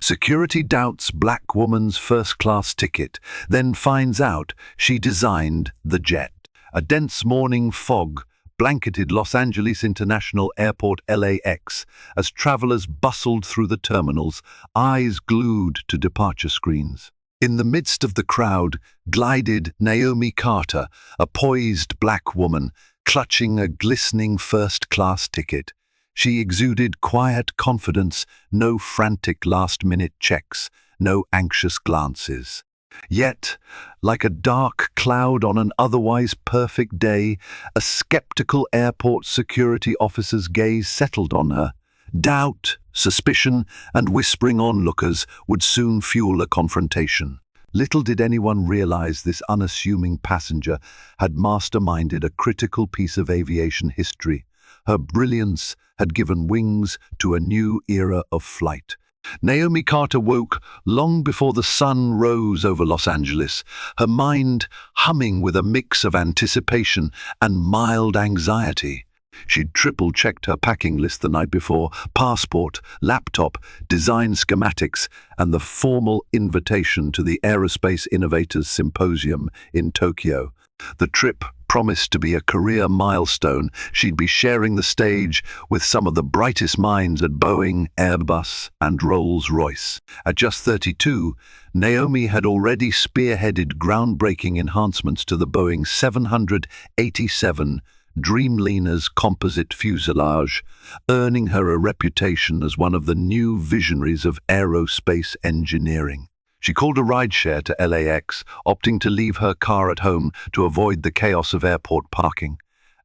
Security doubts black woman's first-class ticket, then finds out she designed the jet. A dense morning fog blanketed Los Angeles International Airport LAX as travelers bustled through the terminals, eyes glued to departure screens. In the midst of the crowd glided Naomi Carter, a poised black woman, clutching a glistening first-class ticket. She exuded quiet confidence, no frantic last-minute checks, no anxious glances. Yet, like a dark cloud on an otherwise perfect day, a skeptical airport security officer's gaze settled on her. Doubt, suspicion, and whispering onlookers would soon fuel a confrontation. Little did anyone realize this unassuming passenger had masterminded a critical piece of aviation history. Her brilliance had given wings to a new era of flight. Naomi Carter woke long before the sun rose over Los Angeles, her mind humming with a mix of anticipation and mild anxiety. She'd triple-checked her packing list the night before: passport, laptop, design schematics, and the formal invitation to the Aerospace Innovators Symposium in Tokyo. The trip promised to be a career milestone. She'd be sharing the stage with some of the brightest minds at Boeing, Airbus, and Rolls-Royce. At just 32, Naomi had already spearheaded groundbreaking enhancements to the Boeing 787 Dreamliner's composite fuselage, earning her a reputation as one of the new visionaries of aerospace engineering. She called a rideshare to LAX, opting to leave her car at home to avoid the chaos of airport parking.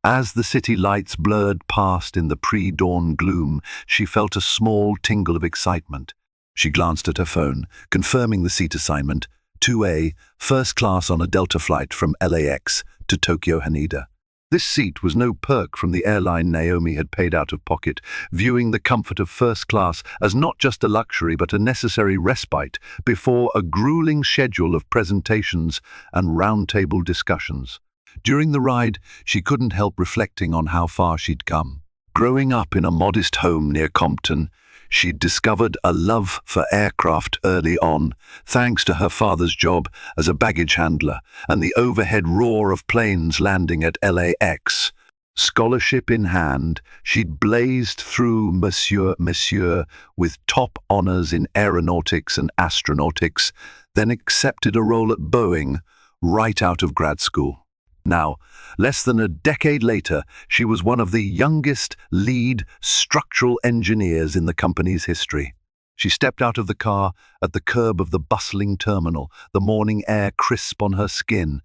As the city lights blurred past in the pre-dawn gloom, she felt a small tingle of excitement. She glanced at her phone, confirming the seat assignment: 2A, first class on a Delta flight from LAX to Tokyo Haneda. This seat was no perk from the airline Naomi had paid out of pocket, viewing the comfort of first class as not just a luxury but a necessary respite before a grueling schedule of presentations and roundtable discussions. During the ride, she couldn't help reflecting on how far she'd come. Growing up in a modest home near Compton, she'd discovered a love for aircraft early on, thanks to her father's job as a baggage handler and the overhead roar of planes landing at LAX. Scholarship in hand, she'd blazed through Monsieur with top honors in aeronautics and astronautics, then accepted a role at Boeing right out of grad school. Now, less than a decade later, she was one of the youngest lead structural engineers in the company's history. She stepped out of the car at the curb of the bustling terminal, the morning air crisp on her skin.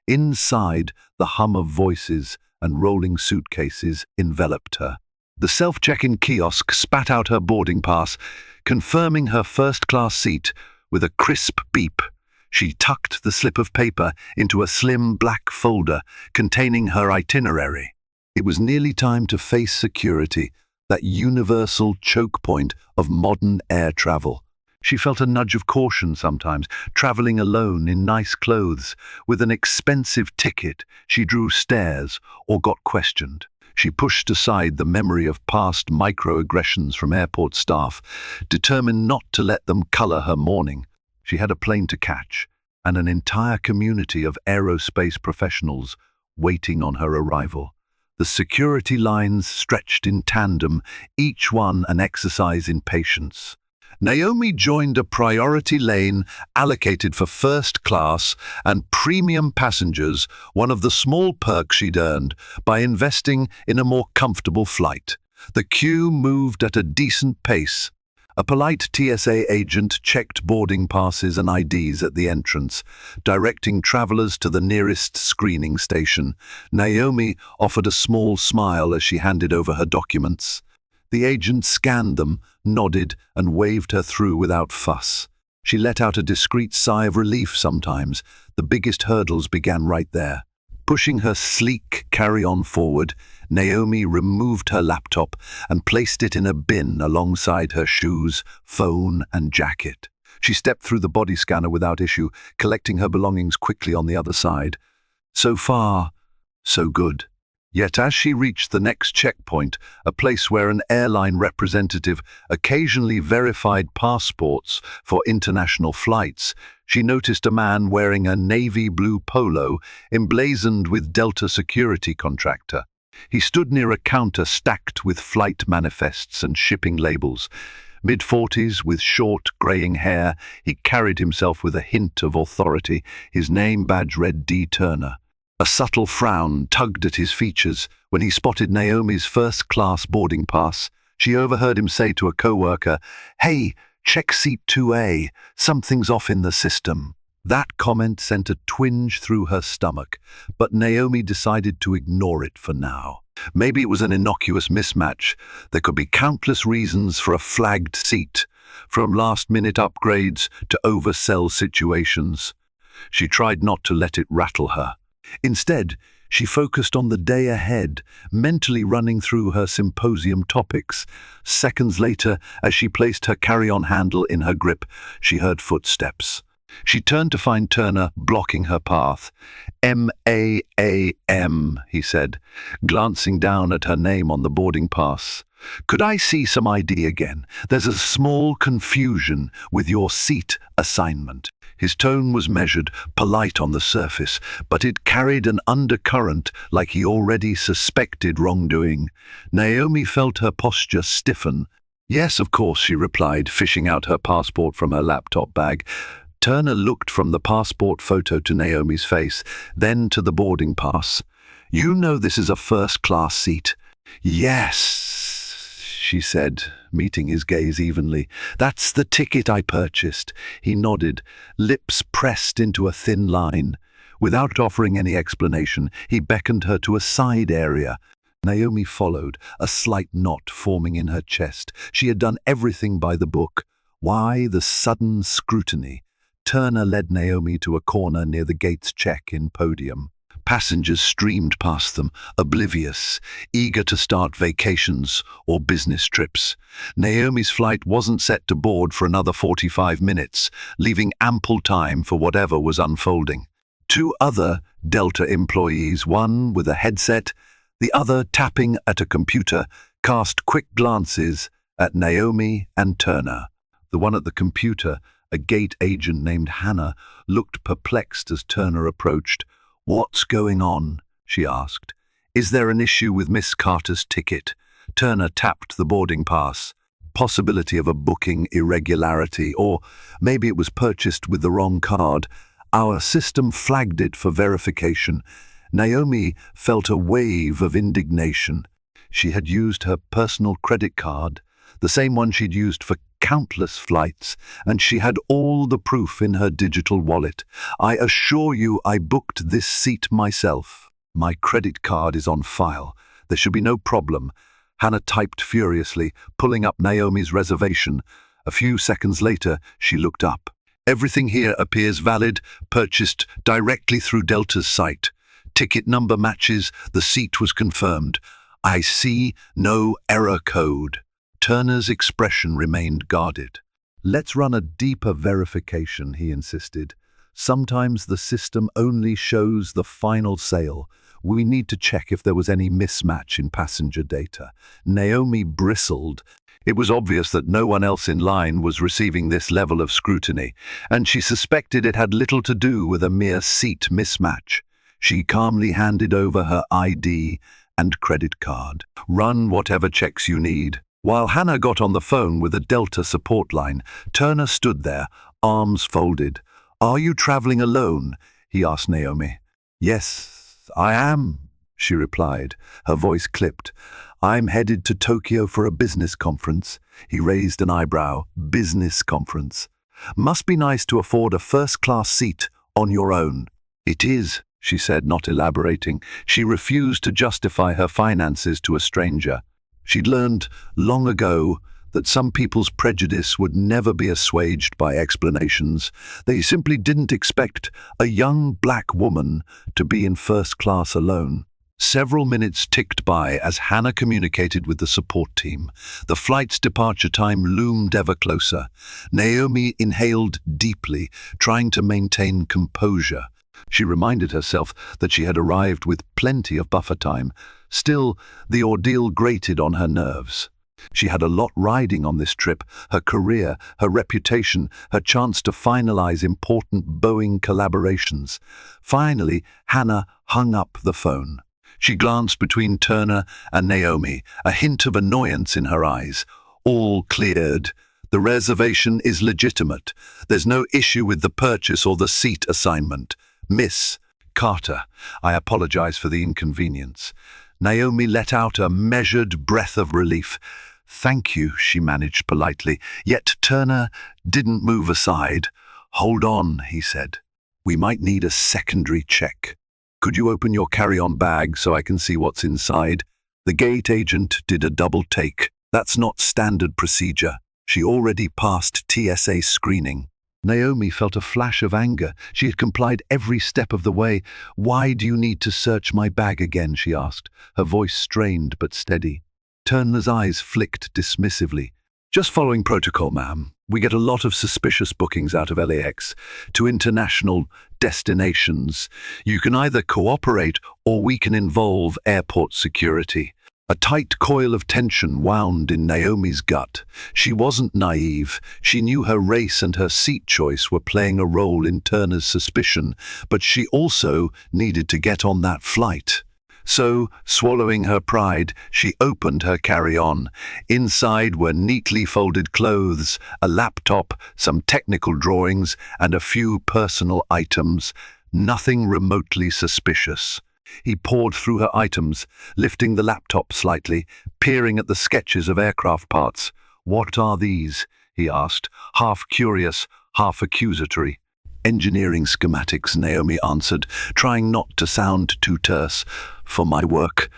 Inside, the hum of voices and rolling suitcases enveloped her. The self-check-in kiosk spat out her boarding pass, confirming her first-class seat with a crisp beep. She tucked the slip of paper into a slim black folder containing her itinerary. It was nearly time to face security, that universal choke point of modern air travel. She felt a nudge of caution sometimes, traveling alone in nice clothes. With an expensive ticket, she drew stares or got questioned. She pushed aside the memory of past microaggressions from airport staff, determined not to let them color her morning. She had a plane to catch, and an entire community of aerospace professionals waiting on her arrival. The security lines stretched in tandem, each one an exercise in patience. Naomi joined a priority lane allocated for first class and premium passengers, one of the small perks she'd earned by investing in a more comfortable flight. The queue moved at a decent pace. A polite TSA agent checked boarding passes and IDs at the entrance, directing travelers to the nearest screening station. Naomi offered a small smile as she handed over her documents. The agent scanned them, nodded, and waved her through without fuss. She let out a discreet sigh of relief sometimes. The biggest hurdles began right there. Pushing her sleek carry-on forward, Naomi removed her laptop and placed it in a bin alongside her shoes, phone, and jacket. She stepped through the body scanner without issue, collecting her belongings quickly on the other side. So far, so good. Yet as she reached the next checkpoint, a place where an airline representative occasionally verified passports for international flights, she noticed a man wearing a navy blue polo emblazoned with Delta security contractor. He stood near a counter stacked with flight manifests and shipping labels. Mid-40s, with short, greying hair, he carried himself with a hint of authority. His name badge read D. Turner. A subtle frown tugged at his features when he spotted Naomi's first-class boarding pass. She overheard him say to a co-worker, "Hey, check seat 2A, something's off in the system." That comment sent a twinge through her stomach, but Naomi decided to ignore it for now. Maybe it was an innocuous mismatch. There could be countless reasons for a flagged seat, from last-minute upgrades to oversell situations. She tried not to let it rattle her. Instead, she focused on the day ahead, mentally running through her symposium topics. Seconds later, as she placed her carry-on handle in her grip, she heard footsteps. She turned to find Turner blocking her path. "M-A-A-M," he said, glancing down at her name on the boarding pass. "Could I see some ID again? There's a small confusion with your seat assignment." His tone was measured, polite on the surface, but it carried an undercurrent like he already suspected wrongdoing. Naomi felt her posture stiffen. "Yes, of course," she replied, fishing out her passport from her laptop bag. Turner looked from the passport photo to Naomi's face, then to the boarding pass. "You know this is a first-class seat." "Yes," she said, meeting his gaze evenly. "That's the ticket I purchased." He nodded, lips pressed into a thin line. Without offering any explanation, he beckoned her to a side area. Naomi followed, a slight knot forming in her chest. She had done everything by the book. Why the sudden scrutiny? Turner led Naomi to a corner near the gate's check-in podium. Passengers streamed past them, oblivious, eager to start vacations or business trips. Naomi's flight wasn't set to board for another 45 minutes, leaving ample time for whatever was unfolding. Two other Delta employees, one with a headset, the other tapping at a computer, cast quick glances at Naomi and Turner. The one at the computer, a gate agent named Hannah, looked perplexed as Turner approached. "What's going on?" she asked. "Is there an issue with Miss Carter's ticket?" Turner tapped the boarding pass. Possibility of a booking irregularity, or maybe it was purchased with the wrong card. Our system flagged it for verification. Naomi felt a wave of indignation. She had used her personal credit card, the same one she'd used for countless flights, and she had all the proof in her digital wallet. "I assure you I booked this seat myself. My credit card is on file. There should be no problem." Hannah typed furiously, pulling up Naomi's reservation. A few seconds later, she looked up. "Everything here appears valid, purchased directly through Delta's site. Ticket number matches, the seat was confirmed. I see no error code." Turner's expression remained guarded. "Let's run a deeper verification," he insisted. "Sometimes the system only shows the final sale. We need to check if there was any mismatch in passenger data." Naomi bristled. It was obvious that no one else in line was receiving this level of scrutiny, and she suspected it had little to do with a mere seat mismatch. She calmly handed over her ID and credit card. "Run whatever checks you need." While Hannah got on the phone with a Delta support line, Turner stood there, arms folded. "Are you traveling alone?" he asked Naomi. "Yes, I am," she replied, her voice clipped. "I'm headed to Tokyo for a business conference." He raised an eyebrow. "Business conference. Must be nice to afford a first-class seat on your own." "It is," she said, not elaborating. She refused to justify her finances to a stranger. She'd learned long ago that some people's prejudice would never be assuaged by explanations. They simply didn't expect a young black woman to be in first class alone. Several minutes ticked by as Hannah communicated with the support team. The flight's departure time loomed ever closer. Naomi inhaled deeply, trying to maintain composure. She reminded herself that she had arrived with plenty of buffer time. Still, the ordeal grated on her nerves. She had a lot riding on this trip: her career, her reputation, her chance to finalize important Boeing collaborations. Finally, Hannah hung up the phone. She glanced between Turner and Naomi, a hint of annoyance in her eyes. All cleared. The reservation is legitimate. There's no issue with the purchase or the seat assignment. Miss Carter, I apologize for the inconvenience. Naomi let out a measured breath of relief. Thank you, she managed politely, yet Turner didn't move aside. Hold on, he said. We might need a secondary check. Could you open your carry-on bag so I can see what's inside? The gate agent did a double take. That's not standard procedure. She already passed TSA screening. Naomi felt a flash of anger. She had complied every step of the way. Why do you need to search my bag again, she asked, her voice strained but steady. Turner's eyes flicked dismissively. Just following protocol, ma'am. We get a lot of suspicious bookings out of LAX to international destinations. You can either cooperate or we can involve airport security. A tight coil of tension wound in Naomi's gut. She wasn't naive. She knew her race and her seat choice were playing a role in Turner's suspicion, but she also needed to get on that flight. So, swallowing her pride, she opened her carry-on. Inside were neatly folded clothes, a laptop, some technical drawings, and a few personal items. Nothing remotely suspicious. He pored through her items, lifting the laptop slightly, peering at the sketches of aircraft parts. What are these? He asked, half curious, half accusatory. Engineering schematics, Naomi answered, trying not to sound too terse. For my work.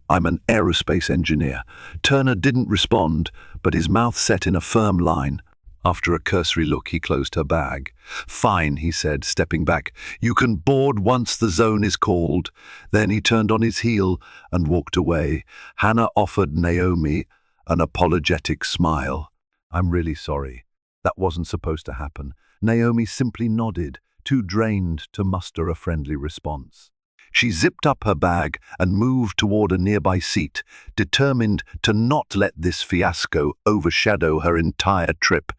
I'm an aerospace engineer. Turner didn't respond, but his mouth set in a firm line. After a cursory look, he closed her bag. Fine, he said, stepping back. You can board once the zone is called. Then he turned on his heel and walked away. Hannah offered Naomi an apologetic smile. I'm really sorry. That wasn't supposed to happen. Naomi simply nodded, too drained to muster a friendly response. She zipped up her bag and moved toward a nearby seat, determined to not let this fiasco overshadow her entire trip.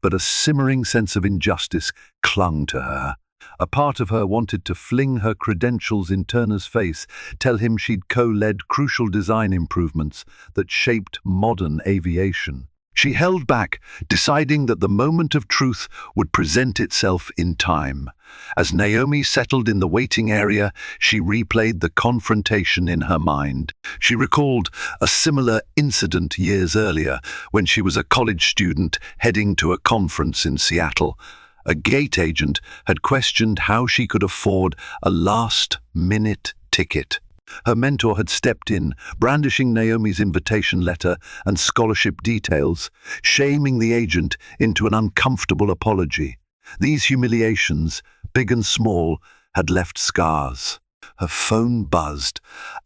But a simmering sense of injustice clung to her. A part of her wanted to fling her credentials in Turner's face, tell him she'd co-led crucial design improvements that shaped modern aviation. She held back, deciding that the moment of truth would present itself in time. As Naomi settled in the waiting area, she replayed the confrontation in her mind. She recalled a similar incident years earlier, when she was a college student heading to a conference in Seattle. A gate agent had questioned how she could afford a last-minute ticket. Her mentor had stepped in, brandishing Naomi's invitation letter and scholarship details, shaming the agent into an uncomfortable apology. These humiliations, big and small, had left scars. Her phone buzzed.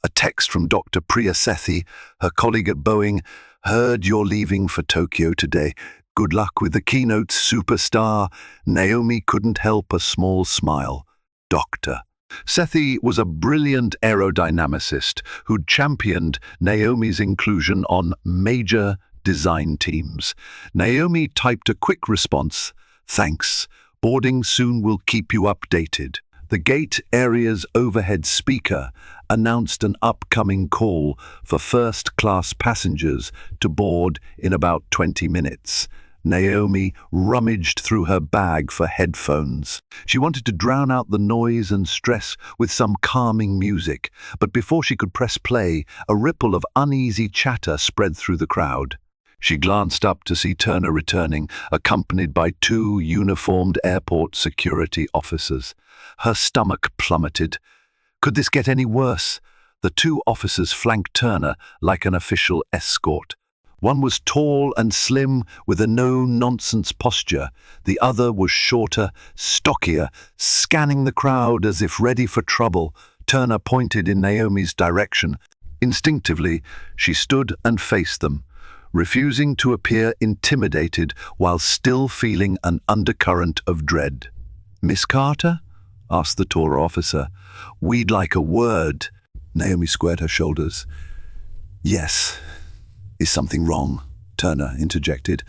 A text from Dr. Priya Sethi, her colleague at Boeing. Heard you're leaving for Tokyo today. Good luck with the keynote, superstar. Naomi couldn't help a small smile. Doctor. Sethi was a brilliant aerodynamicist who'd championed Naomi's inclusion on major design teams. Naomi typed a quick response. Thanks. Boarding soon will keep you updated. The gate area's overhead speaker announced an upcoming call for first-class passengers to board in about 20 minutes. Naomi rummaged through her bag for headphones. She wanted to drown out the noise and stress with some calming music, but before she could press play, a ripple of uneasy chatter spread through the crowd. She glanced up to see Turner returning, accompanied by two uniformed airport security officers. Her stomach plummeted. Could this get any worse? The two officers flanked Turner like an official escort. One was tall and slim with a no-nonsense posture. The other was shorter, stockier, scanning the crowd as if ready for trouble. Turner pointed in Naomi's direction. Instinctively, she stood and faced them, refusing to appear intimidated while still feeling an undercurrent of dread. "Miss Carter?" asked the taller officer. "We'd like a word." Naomi squared her shoulders. "Yes. Is something wrong?" Turner interjected.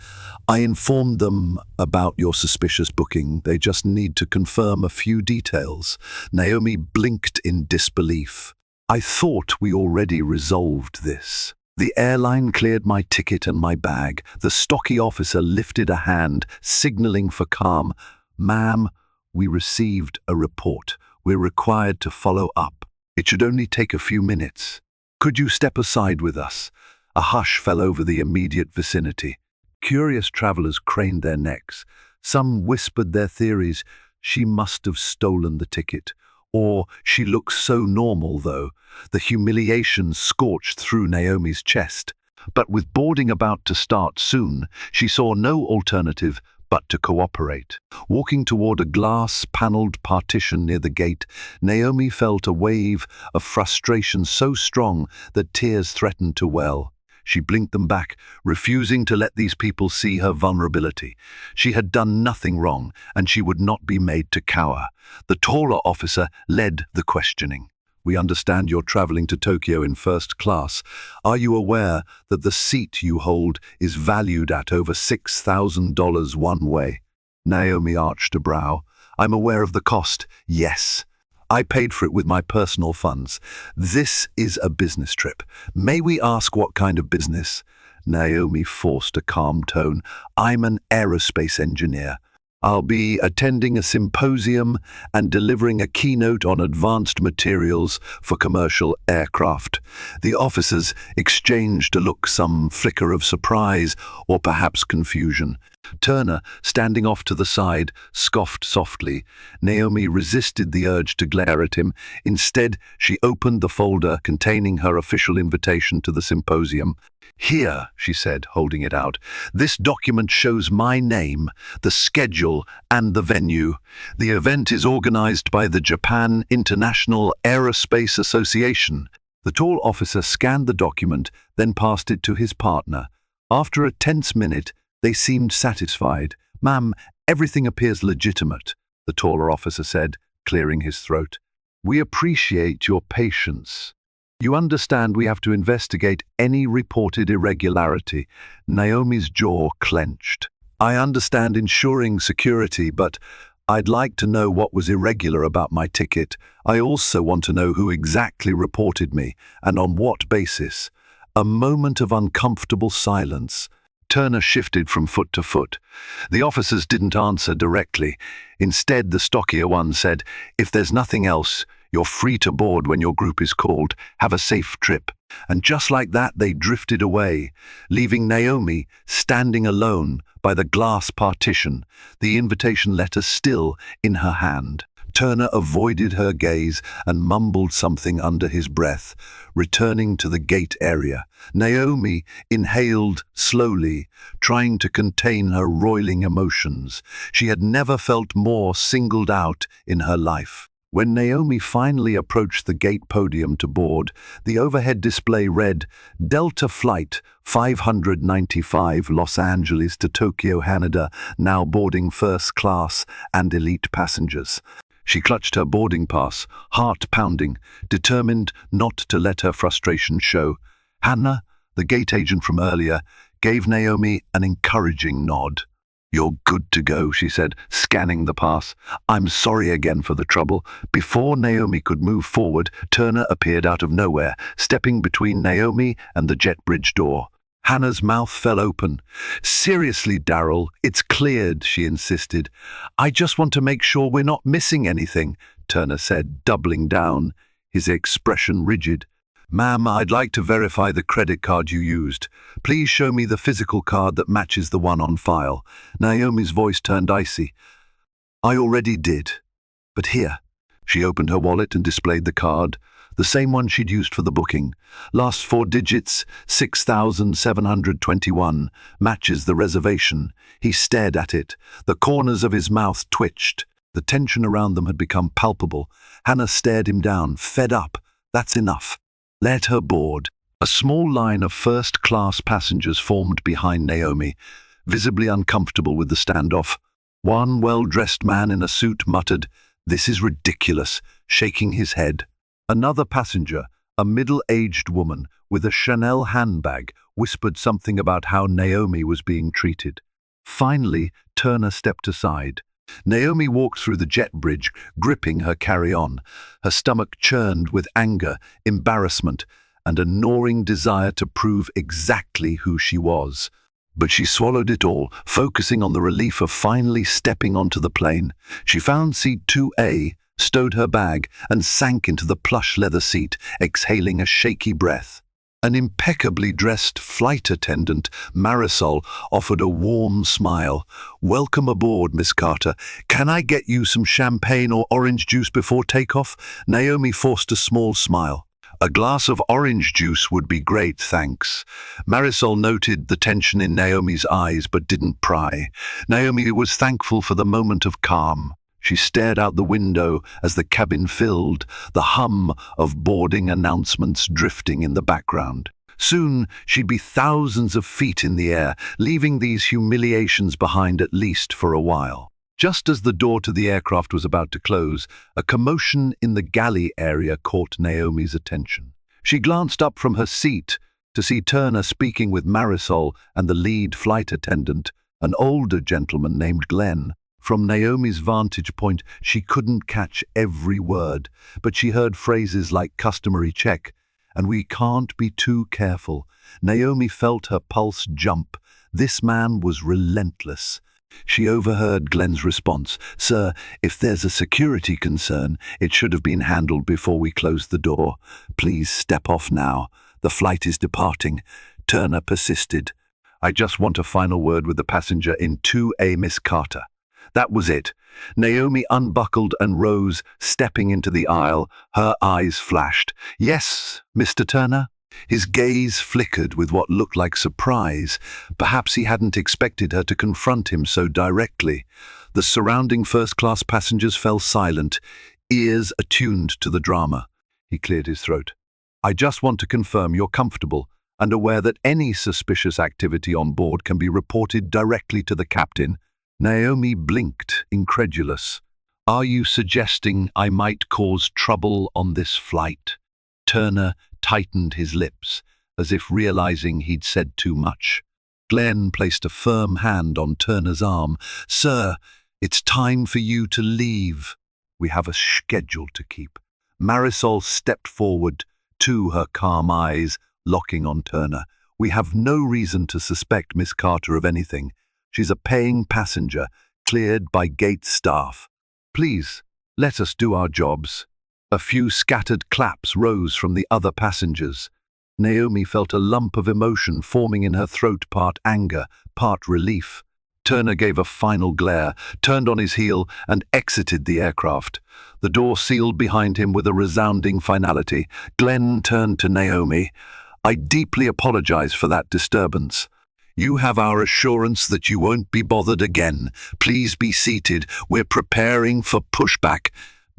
"I informed them about your suspicious booking. They just need to confirm a few details." Naomi blinked in disbelief. "I thought we already resolved this." The airline cleared my ticket and my bag. The stocky officer lifted a hand, signaling for calm. "Ma'am, we received a report. We're required to follow up. It should only take a few minutes. Could you step aside with us?" A hush fell over the immediate vicinity. Curious travelers craned their necks. Some whispered their theories. She must have stolen the ticket. Or she looked so normal, though. The humiliation scorched through Naomi's chest. But with boarding about to start soon, she saw no alternative but to cooperate. Walking toward a glass-paneled partition near the gate, Naomi felt a wave of frustration so strong that tears threatened to well. She blinked them back, refusing to let these people see her vulnerability. She had done nothing wrong, and she would not be made to cower. The taller officer led the questioning. "We understand you're traveling to Tokyo in first class. Are you aware that the seat you hold is valued at over $6,000 one way?" Naomi arched a brow. "I'm aware of the cost, yes. I paid for it with my personal funds. This is a business trip. May we ask what kind of business?" Naomi forced a calm tone. "I'm an aerospace engineer. I'll be attending a symposium and delivering a keynote on advanced materials for commercial aircraft." The officers exchanged a look, some flicker of surprise or perhaps confusion. Turner, standing off to the side, scoffed softly. Naomi resisted the urge to glare at him. Instead, she opened the folder containing her official invitation to the symposium. "Here," she said, holding it out. "This document shows my name, the schedule, and the venue. The event is organized by the Japan International Aerospace Association." The tall officer scanned the document, then passed it to his partner. After a tense minute, they seemed satisfied. "Ma'am, everything appears legitimate," the taller officer said, clearing his throat. "We appreciate your patience. You understand we have to investigate any reported irregularity." Naomi's jaw clenched. "I understand ensuring security, but I'd like to know what was irregular about my ticket. I also want to know who exactly reported me, and on what basis." A moment of uncomfortable silence. Turner shifted from foot to foot. The officers didn't answer directly. Instead, the stockier one said, "If there's nothing else, you're free to board when your group is called. Have a safe trip." And just like that, they drifted away, leaving Naomi standing alone by the glass partition, the invitation letter still in her hand. Turner avoided her gaze and mumbled something under his breath, returning to the gate area. Naomi inhaled slowly, trying to contain her roiling emotions. She had never felt more singled out in her life. When Naomi finally approached the gate podium to board, the overhead display read, "Delta Flight 595 Los Angeles to Tokyo, Haneda, now boarding first class and elite passengers." She clutched her boarding pass, heart pounding, determined not to let her frustration show. Hannah, the gate agent from earlier, gave Naomi an encouraging nod. "You're good to go," she said, scanning the pass. "I'm sorry again for the trouble." Before Naomi could move forward, Turner appeared out of nowhere, stepping between Naomi and the jet bridge door. Hannah's mouth fell open. "Seriously, Darryl, it's cleared," she insisted. "I just want to make sure we're not missing anything," Turner said, doubling down, his expression rigid. "Ma'am, I'd like to verify the credit card you used. Please show me the physical card that matches the one on file." Naomi's voice turned icy. "I already did. But here." She opened her wallet and displayed the card, the same one she'd used for the booking. "Last 4 digits, 6,721, matches the reservation." He stared at it. The corners of his mouth twitched. The tension around them had become palpable. Hannah stared him down, fed up. "That's enough. Let her board." A small line of first-class passengers formed behind Naomi, visibly uncomfortable with the standoff. One well-dressed man in a suit muttered, This is ridiculous, shaking his head. Another passenger, a middle-aged woman with a Chanel handbag, whispered something about how Naomi was being treated. Finally, Turner stepped aside. Naomi walked through the jet bridge, gripping her carry-on. Her stomach churned with anger, embarrassment, and a gnawing desire to prove exactly who she was. But she swallowed it all, focusing on the relief of finally stepping onto the plane. She found seat 2A, stowed her bag, and sank into the plush leather seat, exhaling a shaky breath. An impeccably dressed flight attendant, Marisol, offered a warm smile. "Welcome aboard, Miss Carter. Can I get you some champagne or orange juice before takeoff?" Naomi forced a small smile. "A glass of orange juice would be great, thanks." Marisol noted the tension in Naomi's eyes but didn't pry. Naomi was thankful for the moment of calm. She stared out the window as the cabin filled, the hum of boarding announcements drifting in the background. Soon she'd be thousands of feet in the air, leaving these humiliations behind at least for a while. Just as the door to the aircraft was about to close, a commotion in the galley area caught Naomi's attention. She glanced up from her seat to see Turner speaking with Marisol and the lead flight attendant, an older gentleman named Glenn. From Naomi's vantage point, she couldn't catch every word, but she heard phrases like "customary check" and "we can't be too careful." Naomi felt her pulse jump. This man was relentless. She overheard Glenn's response: "Sir, if there's a security concern, it should have been handled before we closed the door. Please step off now. The flight is departing." Turner persisted. "I just want a final word with the passenger in 2A, Miss Carter." That was it. Naomi unbuckled and rose, stepping into the aisle. Her eyes flashed. "Yes, Mr. Turner?" His gaze flickered with what looked like surprise. Perhaps he hadn't expected her to confront him so directly. The surrounding first-class passengers fell silent, ears attuned to the drama. He cleared his throat. "I just want to confirm you're comfortable and aware that any suspicious activity on board can be reported directly to the captain." Naomi blinked, incredulous. "Are you suggesting I might cause trouble on this flight?" Turner tightened his lips, as if realizing he'd said too much. Glenn placed a firm hand on Turner's arm. "Sir, it's time for you to leave. We have a schedule to keep." Marisol stepped forward, too, her calm eyes locking on Turner. "We have no reason to suspect Miss Carter of anything. She's a paying passenger, cleared by gate staff. Please, let us do our jobs." A few scattered claps rose from the other passengers. Naomi felt a lump of emotion forming in her throat, part anger, part relief. Turner gave a final glare, turned on his heel, and exited the aircraft. The door sealed behind him with a resounding finality. Glenn turned to Naomi. "I deeply apologize for that disturbance. You have our assurance that you won't be bothered again. Please be seated. We're preparing for pushback."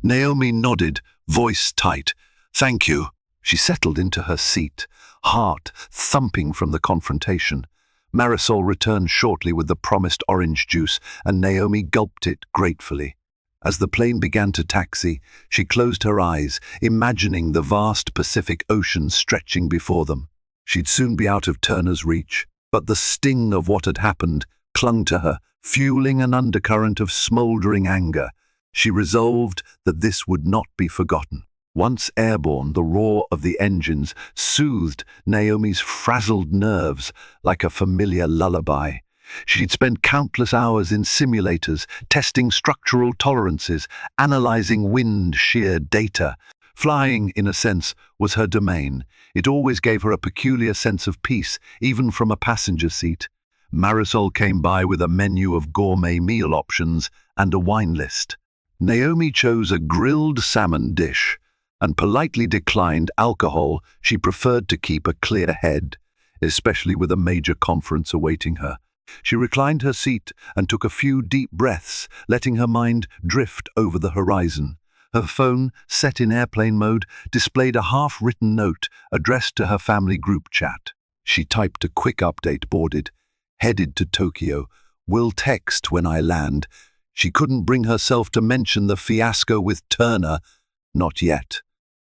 Naomi nodded, voice tight. "Thank you." She settled into her seat, heart thumping from the confrontation. Marisol returned shortly with the promised orange juice, and Naomi gulped it gratefully. As the plane began to taxi, she closed her eyes, imagining the vast Pacific Ocean stretching before them. She'd soon be out of Turner's reach. But the sting of what had happened clung to her, fueling an undercurrent of smouldering anger. She resolved that this would not be forgotten. Once airborne, the roar of the engines soothed Naomi's frazzled nerves like a familiar lullaby. She'd spent countless hours in simulators, testing structural tolerances, analyzing wind shear data. Flying, in a sense, was her domain. It always gave her a peculiar sense of peace, even from a passenger seat. Marisol came by with a menu of gourmet meal options and a wine list. Naomi chose a grilled salmon dish and politely declined alcohol. She preferred to keep a clear head, especially with a major conference awaiting her. She reclined her seat and took a few deep breaths, letting her mind drift over the horizon. Her phone, set in airplane mode, displayed a half-written note addressed to her family group chat. She typed a quick update: boarded, headed to Tokyo, will text when I land. She couldn't bring herself to mention the fiasco with Turner. Not yet.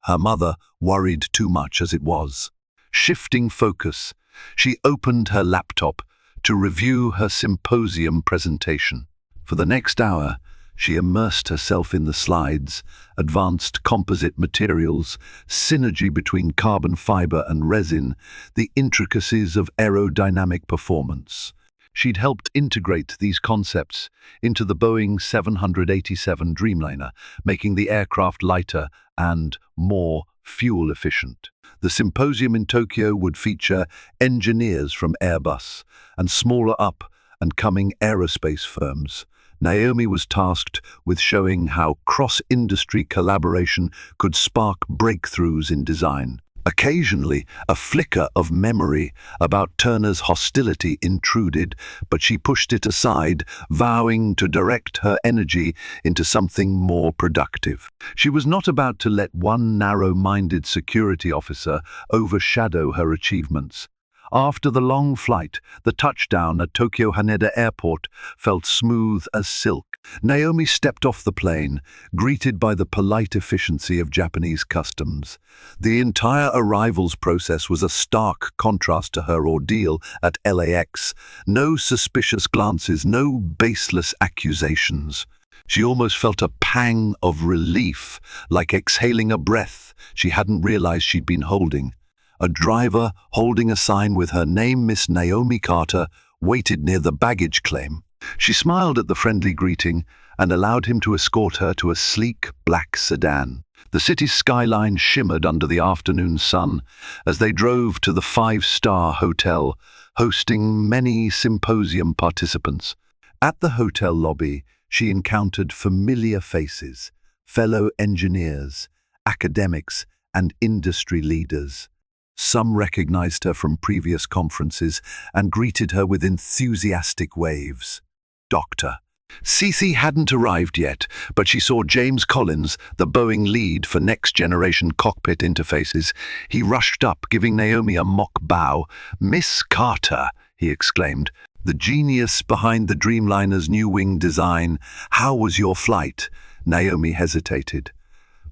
Her mother worried too much as it was. Shifting focus, she opened her laptop to review her symposium presentation. For the next hour, she immersed herself in the slides, advanced composite materials, synergy between carbon fiber and resin, the intricacies of aerodynamic performance. She'd helped integrate these concepts into the Boeing 787 Dreamliner, making the aircraft lighter and more fuel efficient. The symposium in Tokyo would feature engineers from Airbus and smaller up-and-coming aerospace firms. Naomi was tasked with showing how cross-industry collaboration could spark breakthroughs in design. Occasionally, a flicker of memory about Turner's hostility intruded, but she pushed it aside, vowing to direct her energy into something more productive. She was not about to let one narrow-minded security officer overshadow her achievements. After the long flight, the touchdown at Tokyo Haneda Airport felt smooth as silk. Naomi stepped off the plane, greeted by the polite efficiency of Japanese customs. The entire arrivals process was a stark contrast to her ordeal at LAX. No suspicious glances, no baseless accusations. She almost felt a pang of relief, like exhaling a breath she hadn't realized she'd been holding. A driver holding a sign with her name, Miss Naomi Carter, waited near the baggage claim. She smiled at the friendly greeting and allowed him to escort her to a sleek black sedan. The city's skyline shimmered under the afternoon sun as they drove to the five-star hotel, hosting many symposium participants. At the hotel lobby, she encountered familiar faces, fellow engineers, academics, and industry leaders. Some recognized her from previous conferences and greeted her with enthusiastic waves. Doctor. Cece hadn't arrived yet, but she saw James Collins, the Boeing lead for next-generation cockpit interfaces. He rushed up, giving Naomi a mock bow. "Miss Carter," he exclaimed, "the genius behind the Dreamliner's new wing design. How was your flight?" Naomi hesitated.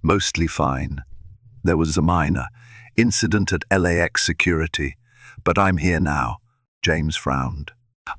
"Mostly fine. There was a minor incident at LAX security, but I'm here now." James frowned.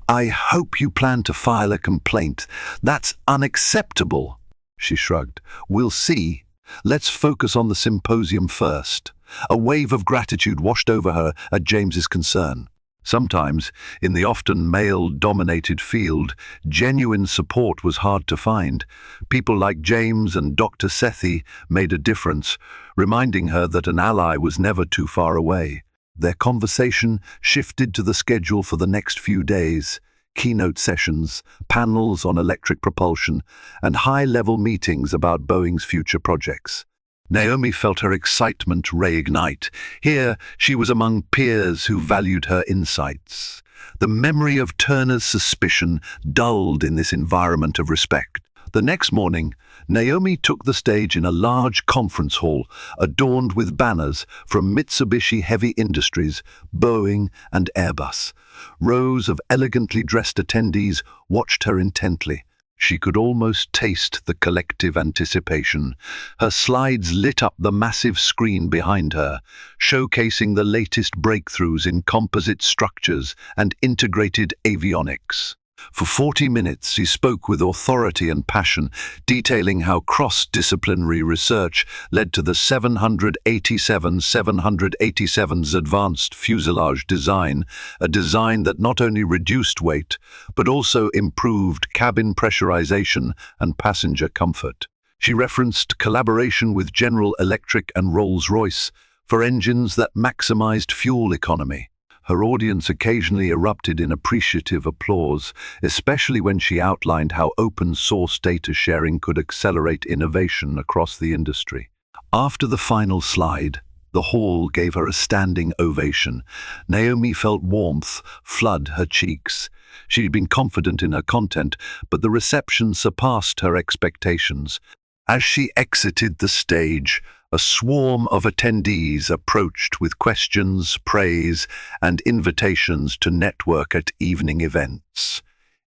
"I hope you plan to file a complaint. That's unacceptable." She shrugged. "We'll see. Let's focus on the symposium first." A wave of gratitude washed over her at James's concern. Sometimes, in the often male-dominated field, genuine support was hard to find. People like James and Dr. Sethi made a difference, reminding her that an ally was never too far away. Their conversation shifted to the schedule for the next few days: keynote sessions, panels on electric propulsion, and high-level meetings about Boeing's future projects. Naomi felt her excitement reignite. Here, she was among peers who valued her insights. The memory of Turner's suspicion dulled in this environment of respect. The next morning, Naomi took the stage in a large conference hall adorned with banners from Mitsubishi Heavy Industries, Boeing, and Airbus. Rows of elegantly dressed attendees watched her intently. She could almost taste the collective anticipation. Her slides lit up the massive screen behind her, showcasing the latest breakthroughs in composite structures and integrated avionics. For 40 minutes, she spoke with authority and passion, detailing how cross-disciplinary research led to the 787's advanced fuselage design, a design that not only reduced weight, but also improved cabin pressurization and passenger comfort. She referenced collaboration with General Electric and Rolls-Royce for engines that maximized fuel economy. Her audience occasionally erupted in appreciative applause, especially when she outlined how open-source data sharing could accelerate innovation across the industry. After the final slide, the hall gave her a standing ovation. Naomi felt warmth flood her cheeks. She'd been confident in her content, but the reception surpassed her expectations. As she exited the stage, a swarm of attendees approached with questions, praise, and invitations to network at evening events.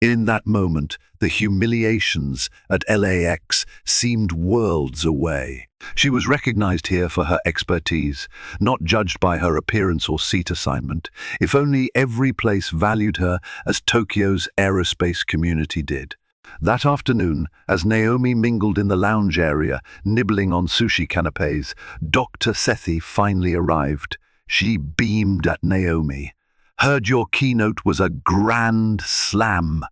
In that moment, the humiliations at LAX seemed worlds away. She was recognized here for her expertise, not judged by her appearance or seat assignment. If only every place valued her as Tokyo's aerospace community did. That afternoon, as Naomi mingled in the lounge area, nibbling on sushi canapes, Dr. Sethi finally arrived. She beamed at Naomi. Heard your keynote was a grand slam.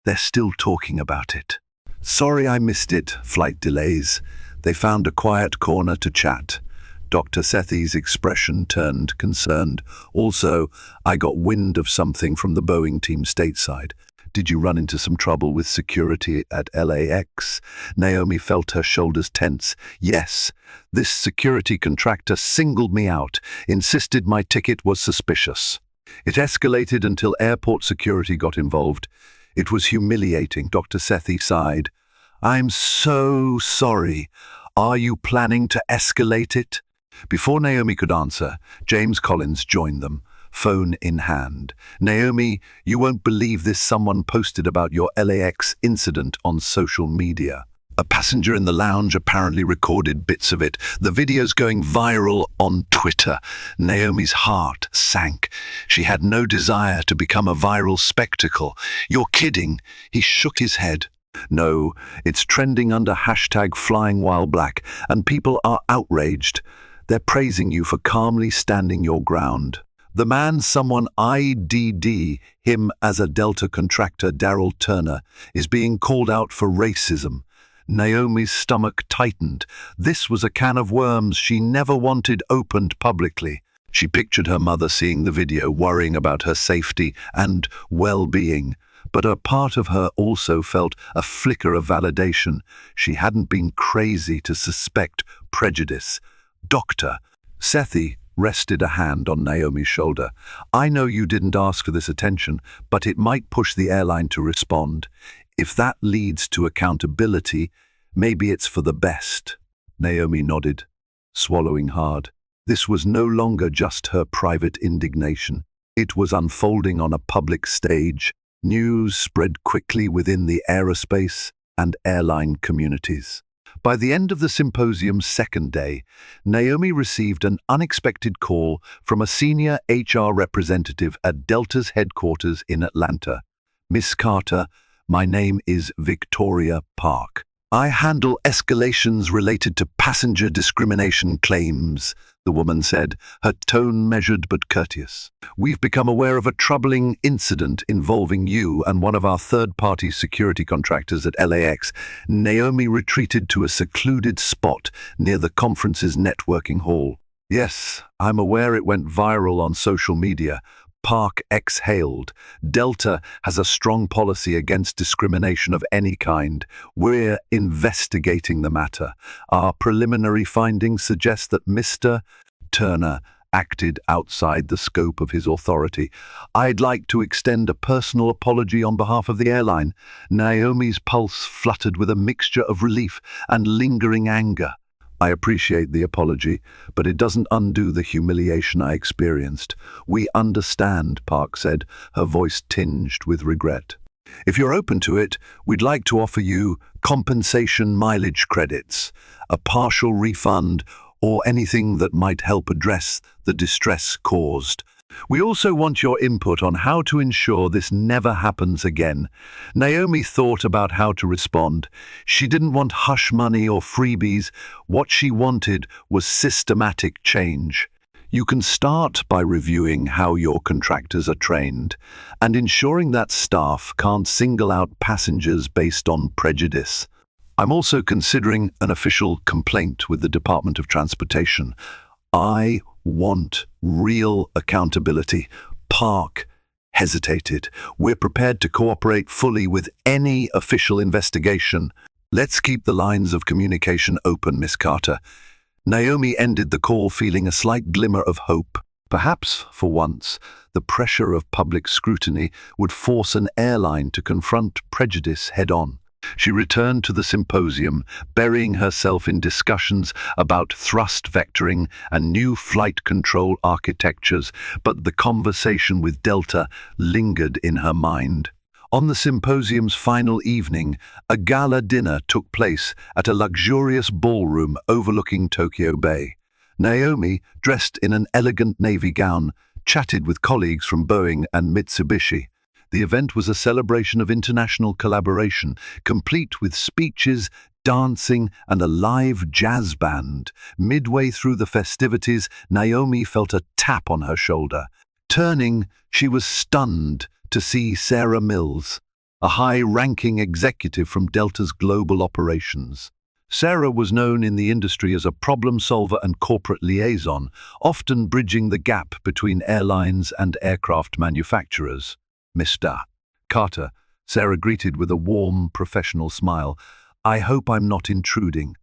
They're still talking about it. Sorry I missed it, flight delays. They found a quiet corner to chat. Dr. Sethi's expression turned concerned. Also, I got wind of something from the Boeing team stateside. Did you run into some trouble with security at LAX? Naomi felt her shoulders tense. Yes, this security contractor singled me out, insisted my ticket was suspicious. It escalated until airport security got involved. It was humiliating, Dr. Sethi sighed. I'm so sorry. Are you planning to escalate it? Before Naomi could answer, James Collins joined them, phone in hand. Naomi, you won't believe this, someone posted about your LAX incident on social media. A passenger in the lounge apparently recorded bits of it. The video's going viral on Twitter. Naomi's heart sank. She had no desire to become a viral spectacle. You're kidding. He shook his head. No, it's trending under #FlyingWhileBlack, and people are outraged. They're praising you for calmly standing your ground. The man someone ID'd him as a Delta contractor, Daryl Turner, is being called out for racism. Naomi's stomach tightened. This was a can of worms she never wanted opened publicly. She pictured her mother seeing the video, worrying about her safety and well-being. But a part of her also felt a flicker of validation. She hadn't been crazy to suspect prejudice. Dr. Sethi rested a hand on Naomi's shoulder. I know you didn't ask for this attention, but it might push the airline to respond. If that leads to accountability, maybe it's for the best. Naomi nodded, swallowing hard. This was no longer just her private indignation. It was unfolding on a public stage. News spread quickly within the aerospace and airline communities. By the end of the symposium's second day, Naomi received an unexpected call from a senior HR representative at Delta's headquarters in Atlanta. Miss Carter, my name is Victoria Park. I handle escalations related to passenger discrimination claims, the woman said, her tone measured but courteous. We've become aware of a troubling incident involving you and one of our third-party security contractors at LAX. Naomi retreated to a secluded spot near the conference's networking hall. Yes, I'm aware it went viral on social media. Park exhaled. Delta has a strong policy against discrimination of any kind. We're investigating the matter. Our preliminary findings suggest that Mr. Turner acted outside the scope of his authority. I'd like to extend a personal apology on behalf of the airline. Naomi's pulse fluttered with a mixture of relief and lingering anger. I appreciate the apology, but it doesn't undo the humiliation I experienced. We understand, Park said, her voice tinged with regret. If you're open to it, we'd like to offer you compensation mileage credits, a partial refund, or anything that might help address the distress caused. We also want your input on how to ensure this never happens again. Naomi thought about how to respond. She didn't want hush money or freebies. What she wanted was systematic change. You can start by reviewing how your contractors are trained and ensuring that staff can't single out passengers based on prejudice. I'm also considering an official complaint with the Department of Transportation. I want real accountability. Park hesitated. We're prepared to cooperate fully with any official investigation. Let's keep the lines of communication open, Miss Carter. Naomi ended the call feeling a slight glimmer of hope. Perhaps, for once, the pressure of public scrutiny would force an airline to confront prejudice head-on. She returned to the symposium, burying herself in discussions about thrust vectoring and new flight control architectures, but the conversation with Delta lingered in her mind. On the symposium's final evening, a gala dinner took place at a luxurious ballroom overlooking Tokyo Bay. Naomi, dressed in an elegant navy gown, chatted with colleagues from Boeing and Mitsubishi. The event was a celebration of international collaboration, complete with speeches, dancing, and a live jazz band. Midway through the festivities, Naomi felt a tap on her shoulder. Turning, she was stunned to see Sarah Mills, a high-ranking executive from Delta's global operations. Sarah was known in the industry as a problem solver and corporate liaison, often bridging the gap between airlines and aircraft manufacturers. "Mr. Carter," Sarah greeted with a warm, professional smile. "I hope I'm not intruding.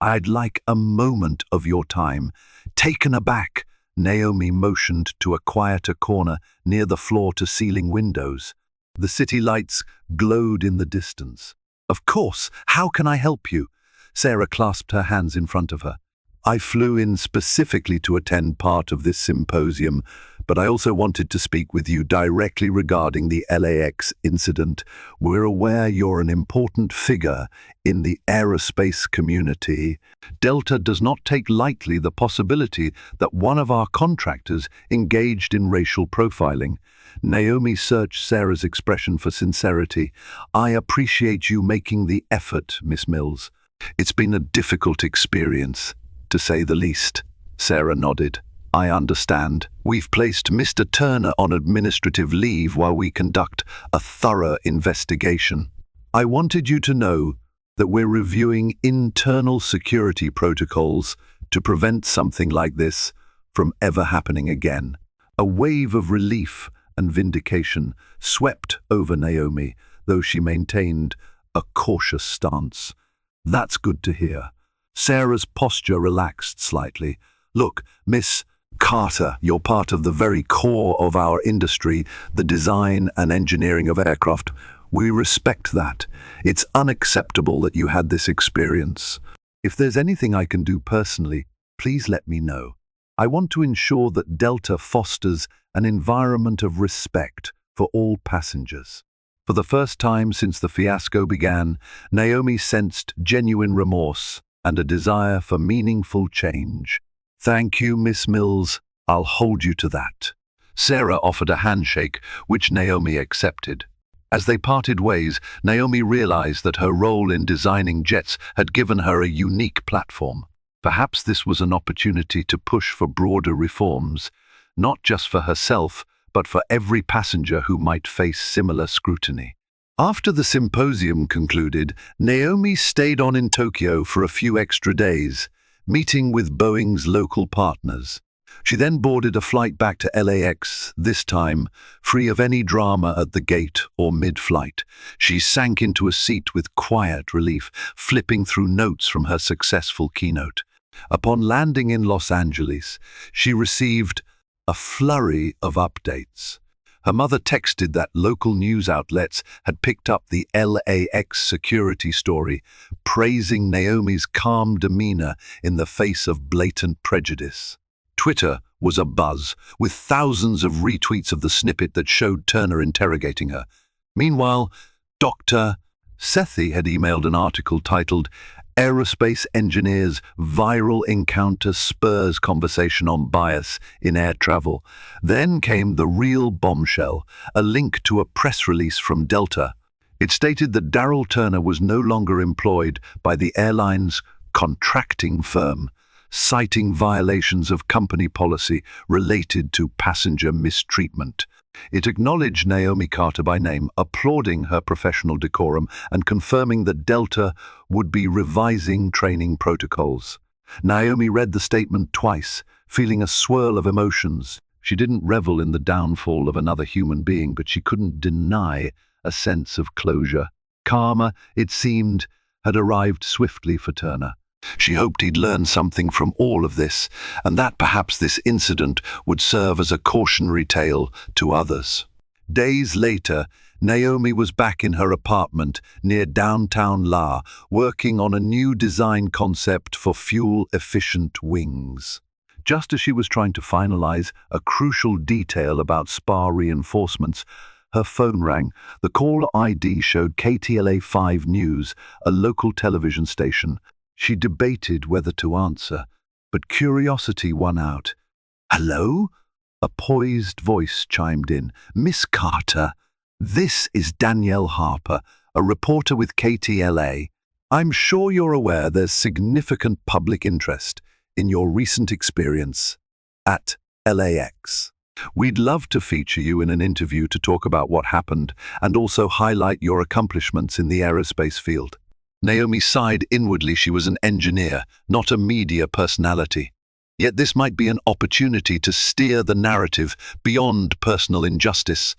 I'd like a moment of your time." Taken aback, Naomi motioned to a quieter corner near the floor-to-ceiling windows. The city lights glowed in the distance. "Of course, how can I help you?" Sarah clasped her hands in front of her. "I flew in specifically to attend part of this symposium, but I also wanted to speak with you directly regarding the LAX incident. We're aware you're an important figure in the aerospace community. Delta does not take lightly the possibility that one of our contractors engaged in racial profiling." Naomi searched Sarah's expression for sincerity. "I appreciate you making the effort, Miss Mills. It's been a difficult experience, to say the least." Sarah nodded. "I understand. We've placed Mr. Turner on administrative leave while we conduct a thorough investigation. I wanted you to know that we're reviewing internal security protocols to prevent something like this from ever happening again." A wave of relief and vindication swept over Naomi, though she maintained a cautious stance. "That's good to hear." Sarah's posture relaxed slightly. "Look, Miss Carter, you're part of the very core of our industry, the design and engineering of aircraft. We respect that. It's unacceptable that you had this experience. If there's anything I can do personally, please let me know. I want to ensure that Delta fosters an environment of respect for all passengers." For the first time since the fiasco began, Naomi sensed genuine remorse and a desire for meaningful change. "Thank you, Miss Mills. I'll hold you to that." Sarah offered a handshake, which Naomi accepted. As they parted ways, Naomi realized that her role in designing jets had given her a unique platform. Perhaps this was an opportunity to push for broader reforms, not just for herself, but for every passenger who might face similar scrutiny. After the symposium concluded, Naomi stayed on in Tokyo for a few extra days, meeting with Boeing's local partners. She then boarded a flight back to LAX, this time free of any drama at the gate or mid-flight. She sank into a seat with quiet relief, flipping through notes from her successful keynote. Upon landing in Los Angeles, she received a flurry of updates. Her mother texted that local news outlets had picked up the LAX security story, praising Naomi's calm demeanor in the face of blatant prejudice. Twitter was abuzz, with thousands of retweets of the snippet that showed Turner interrogating her. Meanwhile, Dr. Sethi had emailed an article titled "Aerospace Engineers' Viral Encounter Spurs Conversation on Bias in Air Travel." Then came the real bombshell, a link to a press release from Delta. It stated that Daryl Turner was no longer employed by the airline's contracting firm, citing violations of company policy related to passenger mistreatment. It acknowledged Naomi Carter by name, applauding her professional decorum and confirming that Delta would be revising training protocols. Naomi read the statement twice, feeling a swirl of emotions. She didn't revel in the downfall of another human being, but she couldn't deny a sense of closure. Karma, it seemed, had arrived swiftly for Turner. She hoped he'd learn something from all of this, and that perhaps this incident would serve as a cautionary tale to others. Days later, Naomi was back in her apartment near downtown La, working on a new design concept for fuel-efficient wings. Just as she was trying to finalize a crucial detail about spar reinforcements, Her phone rang. The caller ID showed KTLA 5 News, a local television station. She debated whether to answer, but curiosity won out. "Hello?" A poised voice chimed in. "Miss Carter, this is Danielle Harper, a reporter with KTLA. I'm sure you're aware there's significant public interest in your recent experience at LAX. We'd love to feature you in an interview to talk about what happened and also highlight your accomplishments in the aerospace field." Naomi sighed inwardly. She was an engineer, not a media personality. Yet this might be an opportunity to steer the narrative beyond personal injustice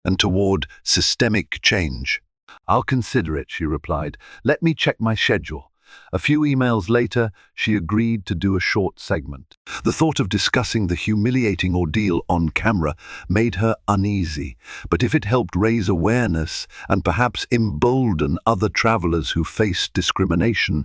and toward systemic change. "I'll consider it," she replied. "Let me check my schedule." A few emails later, she agreed to do a short segment. The thought of discussing the humiliating ordeal on camera made her uneasy, but if it helped raise awareness and perhaps embolden other travelers who faced discrimination,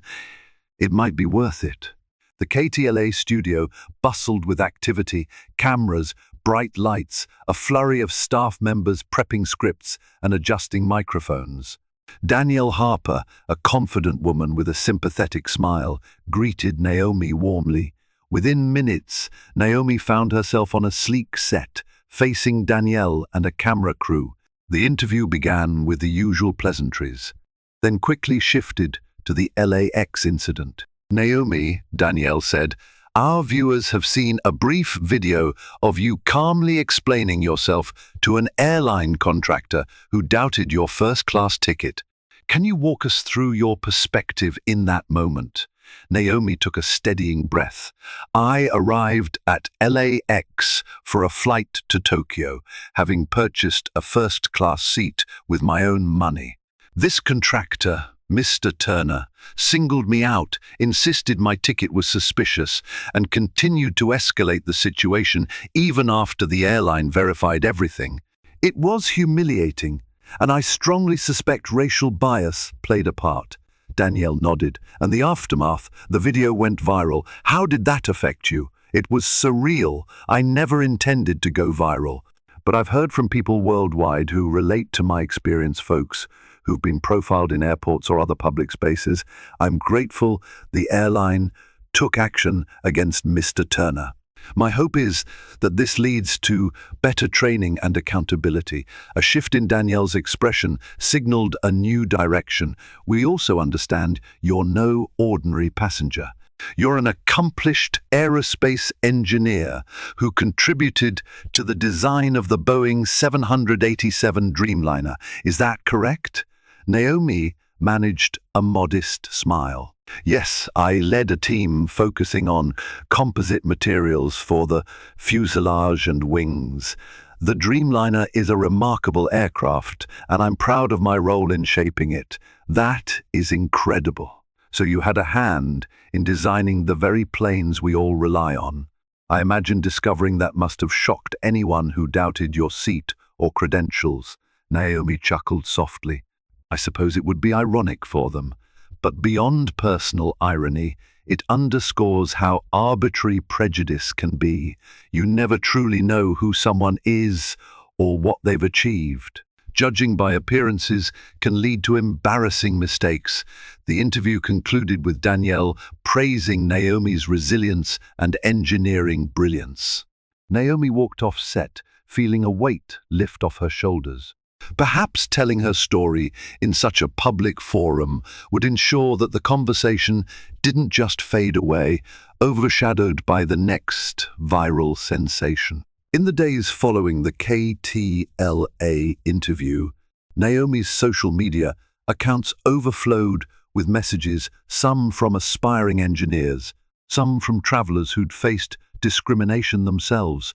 it might be worth it. The KTLA studio bustled with activity, cameras, bright lights, a flurry of staff members prepping scripts and adjusting microphones. Danielle Harper, a confident woman with a sympathetic smile, greeted Naomi warmly. Within minutes, Naomi found herself on a sleek set, facing Danielle and a camera crew. The interview began with the usual pleasantries, then quickly shifted to the LAX incident. "Naomi," Danielle said, "our viewers have seen a brief video of you calmly explaining yourself to an airline contractor who doubted your first-class ticket. Can you walk us through your perspective in that moment?" Naomi took a steadying breath. "I arrived at LAX for a flight to Tokyo, having purchased a first-class seat with my own money. This contractor, Mr. Turner, singled me out, insisted my ticket was suspicious, and continued to escalate the situation even after the airline verified everything. It was humiliating, and I strongly suspect racial bias played a part." Danielle nodded. "And the aftermath, the video went viral. How did that affect you?" "It was surreal. I never intended to go viral. But I've heard from people worldwide who relate to my experience, folks who've been profiled in airports or other public spaces. I'm grateful the airline took action against Mr. Turner. My hope is that this leads to better training and accountability." A shift in Danielle's expression signaled a new direction. "We also understand you're no ordinary passenger. You're an accomplished aerospace engineer who contributed to the design of the Boeing 787 Dreamliner. Is that correct?" Naomi managed a modest smile. "Yes, I led a team focusing on composite materials for the fuselage and wings. The Dreamliner is a remarkable aircraft, and I'm proud of my role in shaping it. That is incredible. So you had a hand in designing the very planes we all rely on. I imagine discovering that must have shocked anyone who doubted your seat or credentials." Naomi chuckled softly. "I suppose it would be ironic for them. But beyond personal irony, it underscores how arbitrary prejudice can be. You never truly know who someone is or what they've achieved. Judging by appearances can lead to embarrassing mistakes." The interview concluded with Danielle praising Naomi's resilience and engineering brilliance. Naomi walked off set, feeling a weight lift off her shoulders. Perhaps telling her story in such a public forum would ensure that the conversation didn't just fade away, overshadowed by the next viral sensation. In the days following the KTLA interview, Naomi's social media accounts overflowed with messages, some from aspiring engineers, some from travelers who'd faced discrimination themselves,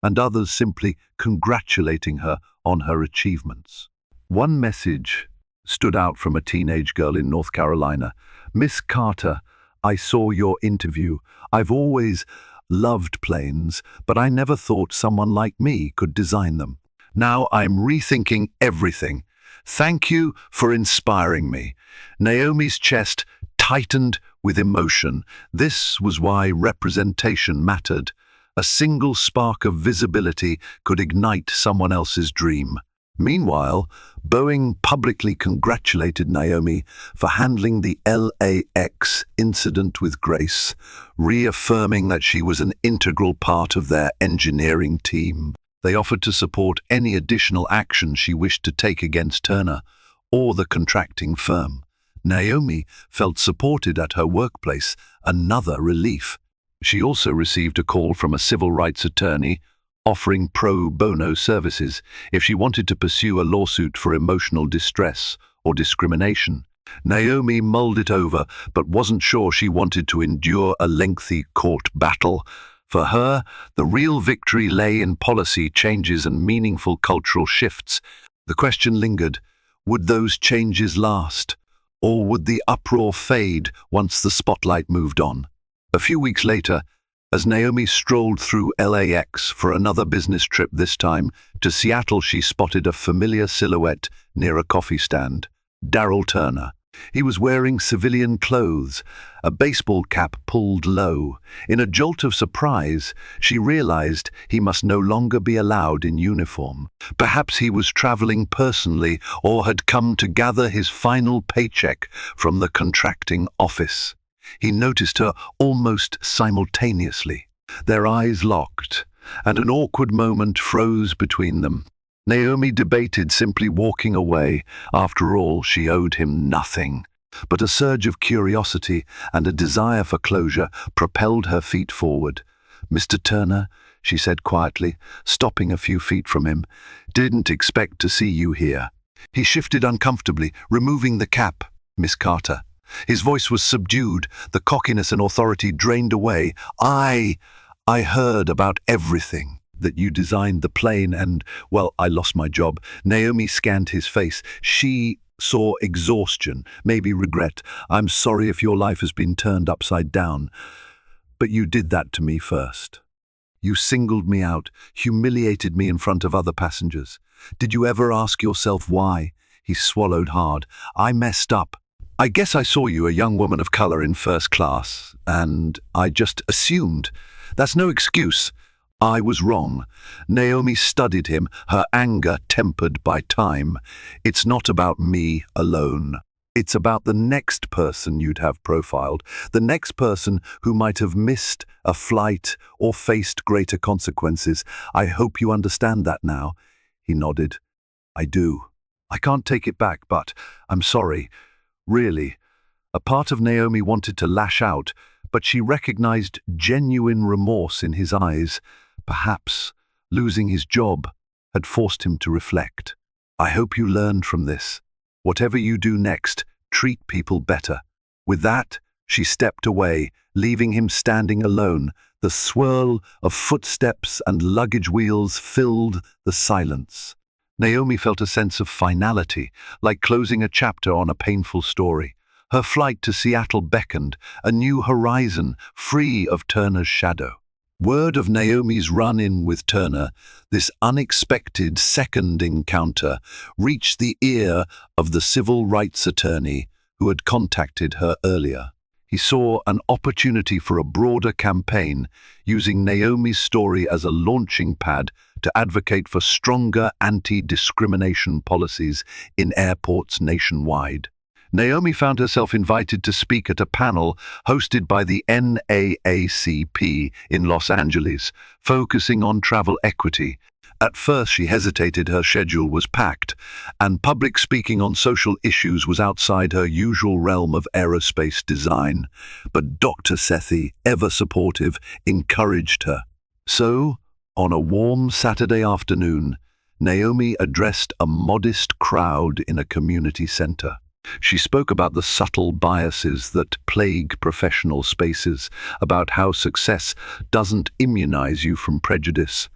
and others simply congratulating her on her achievements. One message stood out from a teenage girl in North Carolina. "Miss Carter, I saw your interview. I've always loved planes, but I never thought someone like me could design them. Now I'm rethinking everything. Thank you for inspiring me." Naomi's chest tightened with emotion. This was why representation mattered. A single spark of visibility could ignite someone else's dream. Meanwhile, Boeing publicly congratulated Naomi for handling the LAX incident with grace, reaffirming that she was an integral part of their engineering team. They offered to support any additional action she wished to take against Turner or the contracting firm. Naomi felt supported at her workplace, another relief. She also received a call from a civil rights attorney offering pro bono services if she wanted to pursue a lawsuit for emotional distress or discrimination. Naomi mulled it over, but wasn't sure she wanted to endure a lengthy court battle. For her, the real victory lay in policy changes and meaningful cultural shifts. The question lingered, would those changes last? Or would the uproar fade once the spotlight moved on? A few weeks later, as Naomi strolled through LAX for another business trip, this time to Seattle, she spotted a familiar silhouette near a coffee stand. Darrell Turner. He was wearing civilian clothes, a baseball cap pulled low. In a jolt of surprise, she realized he must no longer be allowed in uniform. Perhaps he was traveling personally or had come to gather his final paycheck from the contracting office. He noticed her almost simultaneously. Their eyes locked, and an awkward moment froze between them. Naomi debated simply walking away. After all, she owed him nothing. But a surge of curiosity and a desire for closure propelled her feet forward. "Mr. Turner," she said quietly, stopping a few feet from him, "didn't expect to see you here." He shifted uncomfortably, removing the cap. "Miss Carter." His voice was subdued, the cockiness and authority drained away. I heard about everything. That you designed the plane and, well, I lost my job." Naomi scanned his face. She saw exhaustion, maybe regret. "I'm sorry if your life has been turned upside down. But you did that to me first. You singled me out, humiliated me in front of other passengers. Did you ever ask yourself why?" He swallowed hard. "I messed up. I guess I saw you a young woman of color in first class, and I just assumed. That's no excuse. I was wrong." Naomi studied him, her anger tempered by time. "It's not about me alone. It's about the next person you'd have profiled, the next person who might have missed a flight or faced greater consequences. I hope you understand that now." He nodded. "I do. I can't take it back, but I'm sorry. Really." A part of Naomi wanted to lash out, but she recognized genuine remorse in his eyes. Perhaps losing his job had forced him to reflect. "I hope you learned from this. Whatever you do next, treat people better." With that, she stepped away, leaving him standing alone. The swirl of footsteps and luggage wheels filled the silence. Naomi felt a sense of finality, like closing a chapter on a painful story. Her flight to Seattle beckoned, a new horizon, free of Turner's shadow. Word of Naomi's run-in with Turner, this unexpected second encounter, reached the ear of the civil rights attorney who had contacted her earlier. He saw an opportunity for a broader campaign, using Naomi's story as a launching pad to advocate for stronger anti-discrimination policies in airports nationwide. Naomi found herself invited to speak at a panel hosted by the NAACP in Los Angeles, focusing on travel equity. At first she hesitated. Her schedule was packed, and public speaking on social issues was outside her usual realm of aerospace design. But Dr. Sethi, ever supportive, encouraged her. So, on a warm Saturday afternoon, Naomi addressed a modest crowd in a community center. She spoke about the subtle biases that plague professional spaces, about how success doesn't immunize you from prejudice,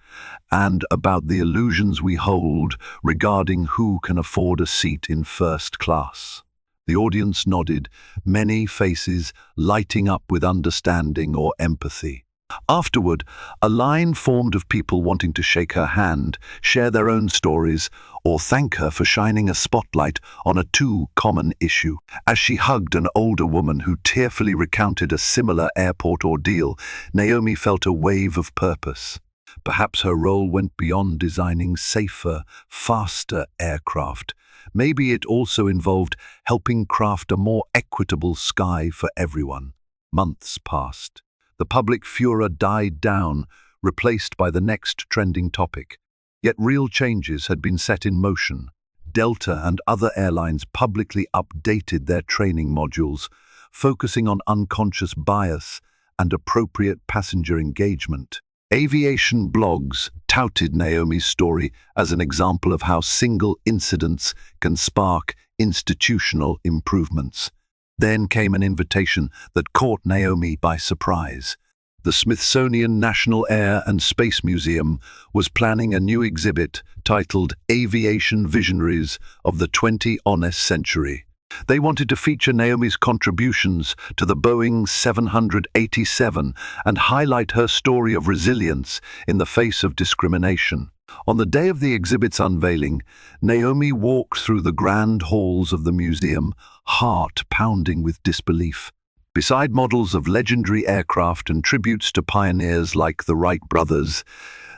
and about the illusions we hold regarding who can afford a seat in first class. The audience nodded, many faces lighting up with understanding or empathy. Afterward, a line formed of people wanting to shake her hand, share their own stories, or thank her for shining a spotlight on a too common issue. As she hugged an older woman who tearfully recounted a similar airport ordeal, Naomi felt a wave of purpose. Perhaps her role went beyond designing safer, faster aircraft. Maybe it also involved helping craft a more equitable sky for everyone. Months passed. The public furor died down, replaced by the next trending topic. Yet real changes had been set in motion. Delta and other airlines publicly updated their training modules, focusing on unconscious bias and appropriate passenger engagement. Aviation blogs touted Naomi's story as an example of how single incidents can spark institutional improvements. Then came an invitation that caught Naomi by surprise. The Smithsonian National Air and Space Museum was planning a new exhibit titled Aviation Visionaries of the 21st Century. They wanted to feature Naomi's contributions to the Boeing 787 and highlight her story of resilience in the face of discrimination. On the day of the exhibit's unveiling, Naomi walked through the grand halls of the museum, heart pounding with disbelief. Beside models of legendary aircraft and tributes to pioneers like the Wright brothers,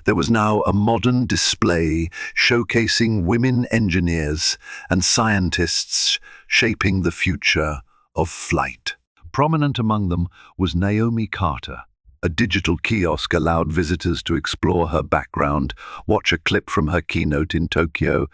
there was now a modern display showcasing women engineers and scientists shaping the future of flight. Prominent among them was Naomi Carter. A digital kiosk allowed visitors to explore her background, watch a clip from her keynote in Tokyo,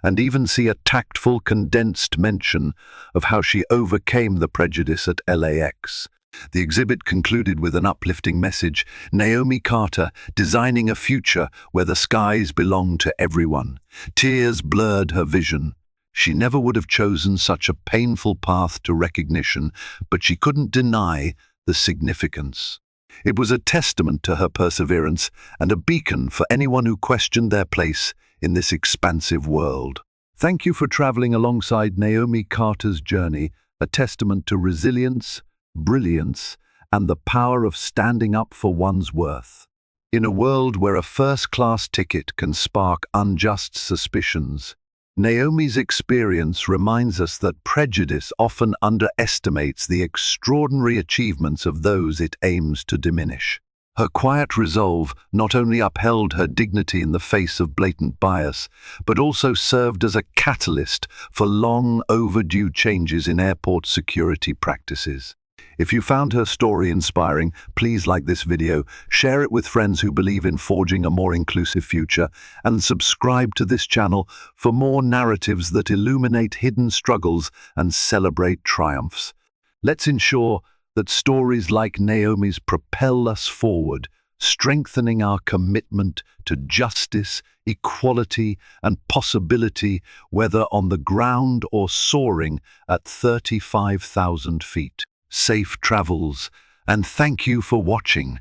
and even see a tactful, condensed mention of how she overcame the prejudice at LAX. The exhibit concluded with an uplifting message: Naomi Carter, designing a future where the skies belong to everyone. Tears blurred her vision. She never would have chosen such a painful path to recognition, but she couldn't deny the significance. It was a testament to her perseverance and a beacon for anyone who questioned their place in this expansive world. Thank you for traveling alongside Naomi Carter's journey, a testament to resilience, brilliance, and the power of standing up for one's worth. In a world where a first-class ticket can spark unjust suspicions, Naomi's experience reminds us that prejudice often underestimates the extraordinary achievements of those it aims to diminish. Her quiet resolve not only upheld her dignity in the face of blatant bias, but also served as a catalyst for long overdue changes in airport security practices. If you found her story inspiring, please like this video, share it with friends who believe in forging a more inclusive future, and subscribe to this channel for more narratives that illuminate hidden struggles and celebrate triumphs. Let's ensure that stories like Naomi's propel us forward, strengthening our commitment to justice, equality, and possibility, whether on the ground or soaring at 35,000 feet. Safe travels, and thank you for watching.